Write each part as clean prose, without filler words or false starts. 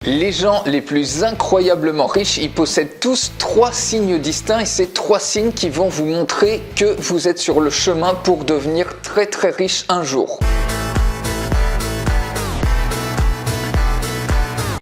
Les gens les plus incroyablement riches, ils possèdent tous 3 signes distincts et c'est 3 signes qui vont vous montrer que vous êtes sur le chemin pour devenir très riche un jour.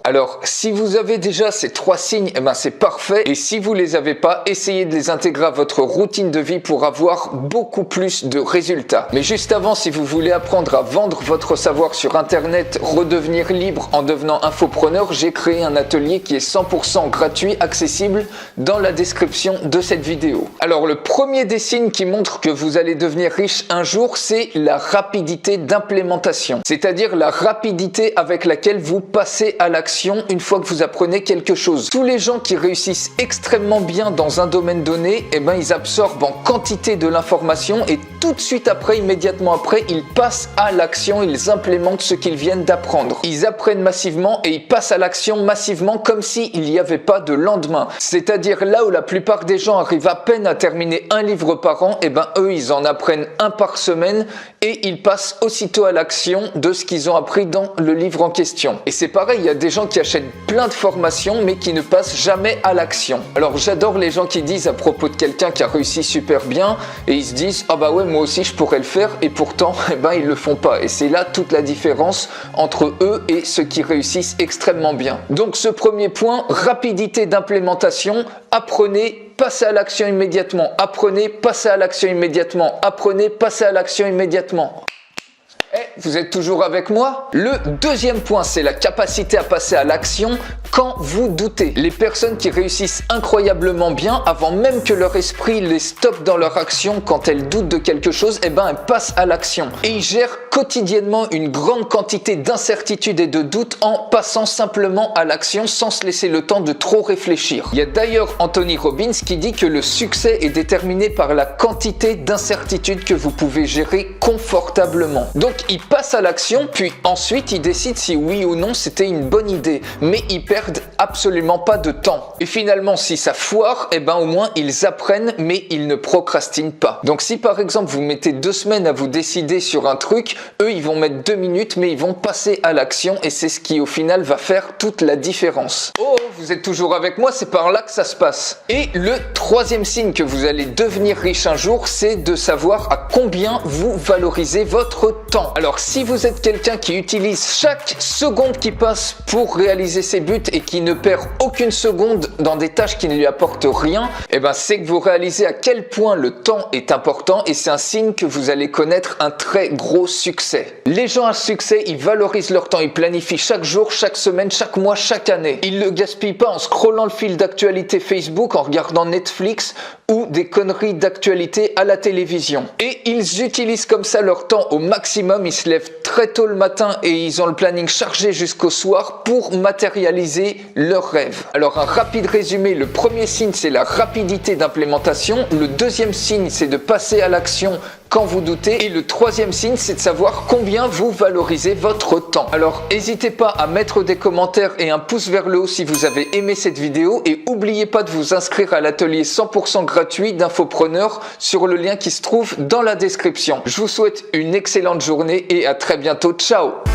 Alors, si vous avez déjà ces 3 signes, eh ben c'est parfait. Et si vous les avez pas, essayez de les intégrer à votre routine de vie pour avoir beaucoup plus de résultats. Mais juste avant, si vous voulez apprendre à vendre votre savoir sur Internet, redevenir libre en devenant infopreneur, j'ai créé un atelier qui est 100% gratuit, accessible dans la description de cette vidéo. Alors, le premier des signes qui montre que vous allez devenir riche un jour, c'est la rapidité d'implémentation. C'est-à-dire la rapidité avec laquelle vous passez à l'action une fois que vous apprenez quelque chose. Tous les gens qui réussissent extrêmement bien dans un domaine donné, eh ben, ils absorbent en quantité de l'information et tout de suite après, immédiatement après, ils passent à l'action, ils implémentent ce qu'ils viennent d'apprendre. Ils apprennent massivement et ils passent à l'action massivement comme s'il n'y avait pas de lendemain. C'est-à-dire là où la plupart des gens arrivent à peine à terminer un livre par an, eh ben, eux, ils en apprennent un par semaine et ils passent aussitôt à l'action de ce qu'ils ont appris dans le livre en question. Et c'est pareil, il y a des gens qui achètent plein de formations mais qui ne passent jamais à l'action. Alors j'adore les gens qui disent à propos de quelqu'un qui a réussi super bien et ils se disent « Ah bah ouais, moi aussi je pourrais le faire » et pourtant eh ben, ils le font pas. Et c'est là toute la différence entre eux et ceux qui réussissent extrêmement bien. Donc ce premier point, rapidité d'implémentation, apprenez, passez à l'action immédiatement, apprenez, passez à l'action immédiatement, apprenez, passez à l'action immédiatement. Vous êtes toujours avec moi? Le deuxième point, c'est la capacité à passer à l'action quand vous doutez. Les personnes qui réussissent incroyablement bien, avant même que leur esprit les stoppe dans leur action, quand elles doutent de quelque chose, eh ben elles passent à l'action. Et ils gèrent quotidiennement une grande quantité d'incertitudes et de doutes en passant simplement à l'action sans se laisser le temps de trop réfléchir. Il y a d'ailleurs Anthony Robbins qui dit que le succès est déterminé par la quantité d'incertitudes que vous pouvez gérer confortablement. Donc ils passent à l'action, puis ensuite ils décident si oui ou non c'était une bonne idée. Mais ils perdent absolument pas de temps. Et finalement, si ça foire, eh ben au moins ils apprennent, mais ils ne procrastinent pas. Donc si par exemple vous mettez 2 semaines à vous décider sur un truc, eux ils vont mettre 2 minutes, mais ils vont passer à l'action et c'est ce qui au final va faire toute la différence. Oh, vous êtes toujours avec moi, c'est par là que ça se passe. Et le troisième signe que vous allez devenir riche un jour, c'est de savoir à combien vous valorisez votre temps. Alors si vous êtes quelqu'un qui utilise chaque seconde qui passe pour réaliser ses buts et qui ne perd aucune seconde dans des tâches qui ne lui apportent rien, eh ben c'est que vous réalisez à quel point le temps est important et c'est un signe que vous allez connaître un très gros succès. Les gens à succès, ils valorisent leur temps, ils planifient chaque jour, chaque semaine, chaque mois, chaque année. Ils ne le gaspillent pas en scrollant le fil d'actualité Facebook, en regardant Netflix ou des conneries d'actualité à la télévision. Et ils utilisent comme ça leur temps au maximum, ils se lèvent très tôt le matin et ils ont le planning chargé jusqu'au soir pour matérialiser leurs rêves. Alors un rapide résumé, le premier signe c'est la rapidité d'implémentation, le deuxième signe c'est de passer à l'action quand vous doutez et le troisième signe c'est de savoir combien vous valorisez votre temps. Alors n'hésitez pas à mettre des commentaires et un pouce vers le haut si vous avez aimé cette vidéo et n'oubliez pas de vous inscrire à l'atelier 100% gratuit d'Infopreneur sur le lien qui se trouve dans la description. Je vous souhaite une excellente journée et à très bientôt. Ciao!